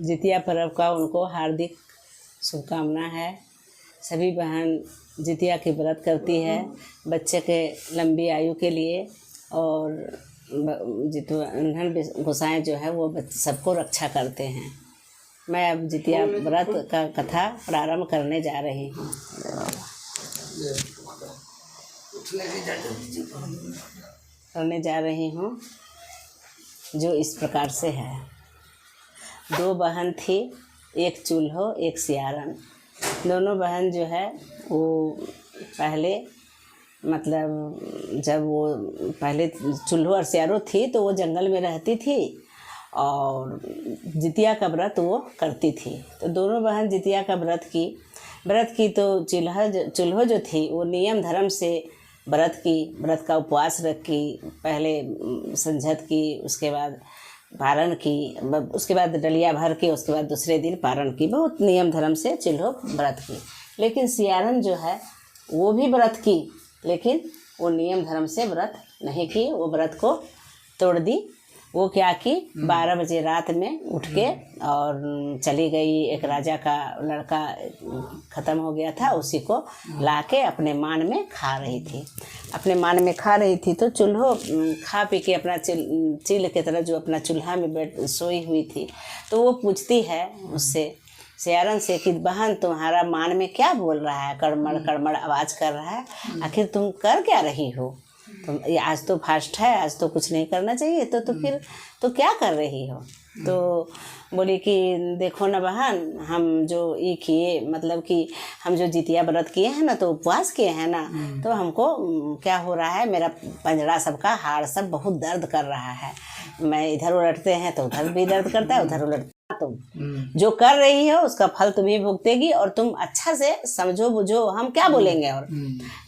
जितिया पर्व का उनको हार्दिक शुभकामना है। सभी बहन जितिया की व्रत करती है बच्चे के लंबी आयु के लिए, और जितुअन्हन गोसाएँ जो है वो सबको रक्षा करते हैं। मैं अब जितिया व्रत का कथा प्रारंभ करने जा रही हूँ। करने जा रही हूँ जो इस प्रकार से है। 2 बहन थी, एक चूल्हो एक सियारन। दोनों बहन जो है वो पहले मतलब जब वो पहले चूल्हो और सियारो थी तो वो जंगल में रहती थी और जितिया का व्रत वो करती थी। तो दोनों बहन जितिया का व्रत की तो चूल्हो जो थी वो नियम धर्म से व्रत का उपवास रखी। पहले संझत की, उसके बाद पारण की, उसके बाद डलिया भर के, उसके बाद दूसरे दिन पारण की। बहुत नियम धर्म से चूल्हो व्रत की। लेकिन सियारन जो है वो भी व्रत की, लेकिन वो नियम धर्म से व्रत नहीं की, वो व्रत को तोड़ दी। वो क्या की, 12 बजे रात में उठ के और चली गई। एक राजा का लड़का ख़त्म हो गया था, उसी को लाके अपने मान में खा रही थी। अपने मान में खा रही थी तो चूल्हो खा पी के अपना चील की तरह जो अपना चूल्हा में सोई हुई थी, तो वो पूछती है उससे, सियारन से, कि बहन तुम्हारा मान में क्या बोल रहा है, कड़मड़ कड़मड़ आवाज़ कर रहा है, आखिर तुम कर क्या रही हो? तुम आज तो फास्ट है, आज तो कुछ नहीं करना चाहिए, तो फिर तो क्या कर रही हो? तो बोली कि देखो ना बहन, हम जो ये किए, मतलब कि हम जो जितिया व्रत किए हैं ना, तो उपवास किए हैं ना, तो हमको क्या हो रहा है, मेरा पंजरा सबका हाड़ सब बहुत दर्द कर रहा है। मैं इधर उलटते हैं तो उधर भी दर्द करता है, उधर उलटते तुम जो कर रही हो उसका फल तुम्ही भुगतेगी, और तुम अच्छा से समझो बुझो, हम क्या बोलेंगे। और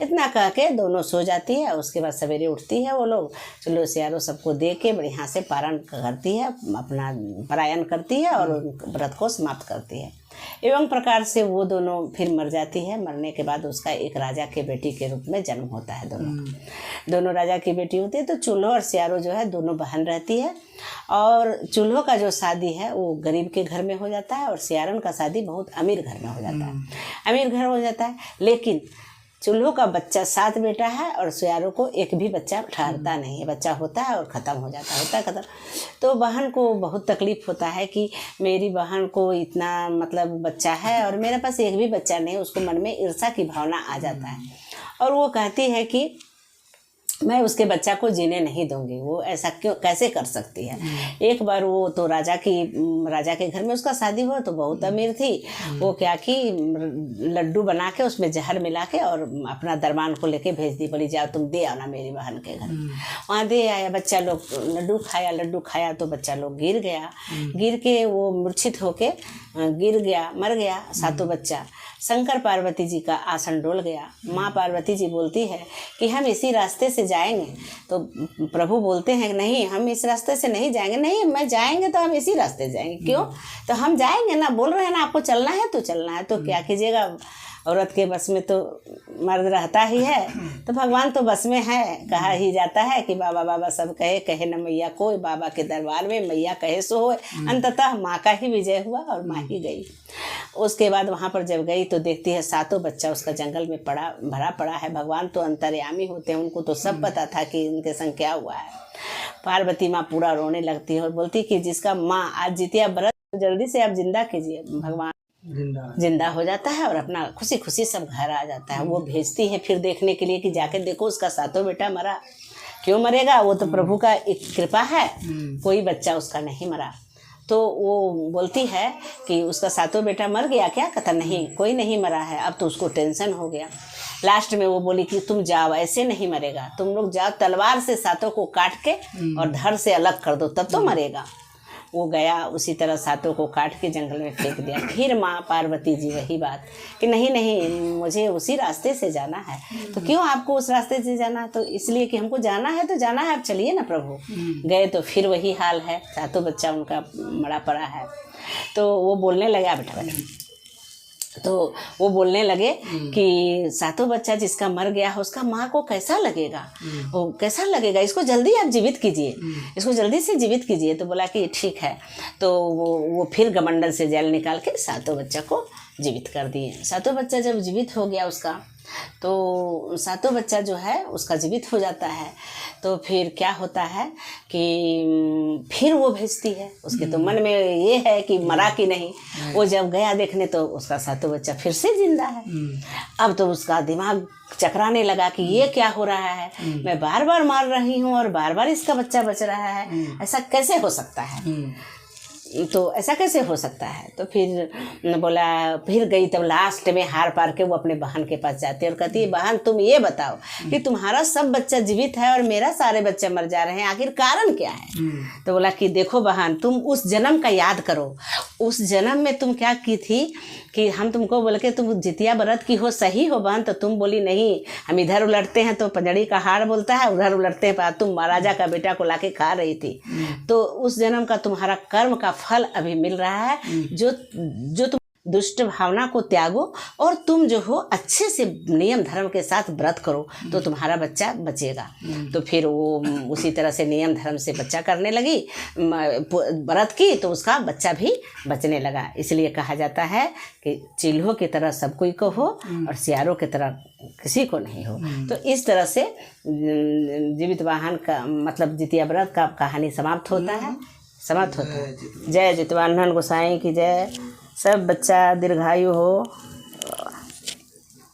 इतना कह के दोनों सो जाती है। उसके बाद सवेरे उठती है वो लोग, चलो सियारो सबको दे के बढ़िया से पारण करती है, अपना परायण करती है और व्रत को समाप्त करती है। एवं प्रकार से वो दोनों फिर मर जाती है। मरने के बाद उसका एक राजा के बेटी के रूप में जन्म होता है। दोनों राजा की बेटी होती है। तो चूल्हो और सियारो जो है दोनों बहन रहती है, और चूल्हो का जो शादी है वो गरीब के घर में हो जाता है, और सियारन का शादी बहुत अमीर घर में हो जाता है। अमीर घर हो जाता है, लेकिन चूल्हो का बच्चा 7 बेटा है और सियारो को एक भी बच्चा ठहरता नहीं है। बच्चा होता है और ख़त्म हो जाता है, होता है ख़त्म। तो बहन को बहुत तकलीफ़ होता है कि मेरी बहन को इतना मतलब बच्चा है और मेरे पास एक भी बच्चा नहीं। उसको मन में ईर्ष्या की भावना आ जाता है, और वो कहती है कि मैं उसके बच्चा को जीने नहीं दूंगी। वो ऐसा क्यों, कैसे कर सकती है? एक बार वो तो राजा के घर में उसका शादी हुआ, तो बहुत अमीर थी। वो क्या कि लड्डू बना के उसमें जहर मिला के और अपना दरबान को लेके भेज दी। बोली जाओ तुम दे आओ ना मेरी बहन के घर। वहाँ दे आया, बच्चा लोग लड्डू खाया तो बच्चा लोग गिर गया। गिर के वो मूर्छित होके गिर गया, मर गया 7 बच्चा। शंकर पार्वती जी का आसन डोल गया। माँ पार्वती जी बोलती है कि हम इसी रास्ते से जाएंगे। तो प्रभु बोलते हैं नहीं, हम इस रास्ते से नहीं जाएंगे। नहीं, मैं जाएंगे तो हम इसी रास्ते से जाएंगे। क्यों? तो हम जाएंगे ना, बोल रहे हैं ना आपको चलना है तो चलना है। तो क्या कीजिएगा, औरत के बस में तो मर्द रहता ही है, तो भगवान तो बस में है। कहा ही जाता है कि बाबा बाबा सब कहे, कहे न मैया कोई, बाबा के दरबार में मैया कहे सो होए। अंततः माँ का ही विजय हुआ और माँ ही गई। उसके बाद वहाँ पर जब गई तो देखती है 7 बच्चा उसका जंगल में भरा पड़ा है। भगवान तो अंतर्यामी होते हैं, उनको तो सब पता था कि इनके संग क्या हुआ है। पार्वती माँ पूरा रोने लगती है और बोलती कि जिसका माँ आज जितिया व्रत, जल्दी से आप जिंदा कीजिए। भगवान जिंदा हो जाता है और अपना खुशी खुशी सब घर आ जाता है। वो भेजती है फिर देखने के लिए कि जाके देखो उसका 7 बेटा मरा। क्यों मरेगा? वो तो प्रभु का एक कृपा है, कोई बच्चा उसका नहीं मरा। तो वो बोलती है कि उसका 7 बेटा मर गया क्या? कहता नहीं, कोई नहीं मरा है। अब तो उसको टेंशन हो गया। लास्ट में वो बोली कि तुम जाओ, ऐसे नहीं मरेगा, तुम लोग जाओ, तलवार से 7 को काट के और धड़ से अलग कर दो, तब तो मरेगा। वो गया, उसी तरह 7 को काट के जंगल में फेंक दिया। फिर माँ पार्वती जी वही बात कि नहीं नहीं, मुझे उसी रास्ते से जाना है। तो क्यों आपको उस रास्ते से जाना? तो इसलिए कि हमको जाना है तो जाना है, आप चलिए ना प्रभु। गए तो फिर वही हाल है, 7 बच्चा उनका मरा पड़ा है। तो वो बोलने लगा, बेटा तो वो बोलने लगे कि सातों बच्चा जिसका मर गया है उसका माँ को कैसा लगेगा, वो कैसा लगेगा, इसको जल्दी आप जीवित कीजिए, इसको जल्दी से जीवित कीजिए। तो बोला कि ठीक है। तो वो फिर गमंडल से जल निकाल के सातों बच्चा को जीवित कर दिए। सातों बच्चा जब जीवित हो गया उसका, तो सातों बच्चा जो है उसका जीवित हो जाता है। तो फिर क्या होता है कि फिर वो भेजती है, उसके तो मन में ये है कि मरा कि नहीं। वो जब गया देखने तो उसका सातों बच्चा फिर से जिंदा है। अब तो उसका दिमाग चकराने लगा कि ये क्या हो रहा है, मैं बार बार मार रही हूँ और बार बार इसका बच्चा बच रहा है, ऐसा कैसे हो सकता है, तो ऐसा कैसे हो सकता है। तो फिर बोला, फिर गई तब लास्ट में हार पार के वो अपने बहन के पास जाती है और कहती है, बहन तुम ये बताओ कि तुम्हारा सब बच्चा जीवित है और मेरा सारे बच्चे मर जा रहे हैं, आखिर कारण क्या है। तो बोला कि देखो बहन, तुम उस जन्म का याद करो, उस जन्म में तुम क्या की थी कि हम तुमको बोल के तुम जितिया व्रत की हो, सही हो बहन। तो तुम बोली नहीं, हम इधर उलटते हैं तो पंजड़ी का हाड़ बोलता है, उधर उलटते हैं तुम महाराजा का बेटा को लाके खा रही थी। तो उस जन्म का तुम्हारा कर्म का फल अभी मिल रहा है, जो तुम दुष्ट भावना को त्यागो और तुम जो हो अच्छे से नियम धर्म के साथ व्रत करो तो तुम्हारा बच्चा बचेगा। तो फिर वो उसी तरह से नियम धर्म से बच्चा करने लगी, व्रत की, तो उसका बच्चा भी बचने लगा। इसलिए कहा जाता है कि चिल्हों की तरह सब कोई को हो और सियारों की तरह किसी को नहीं हो। तो इस तरह से जीवित वाहन का मतलब जितिया व्रत का कहानी समाप्त होता है। जय जितवाहन गोसाई की जय। सब बच्चा दीर्घायु हो।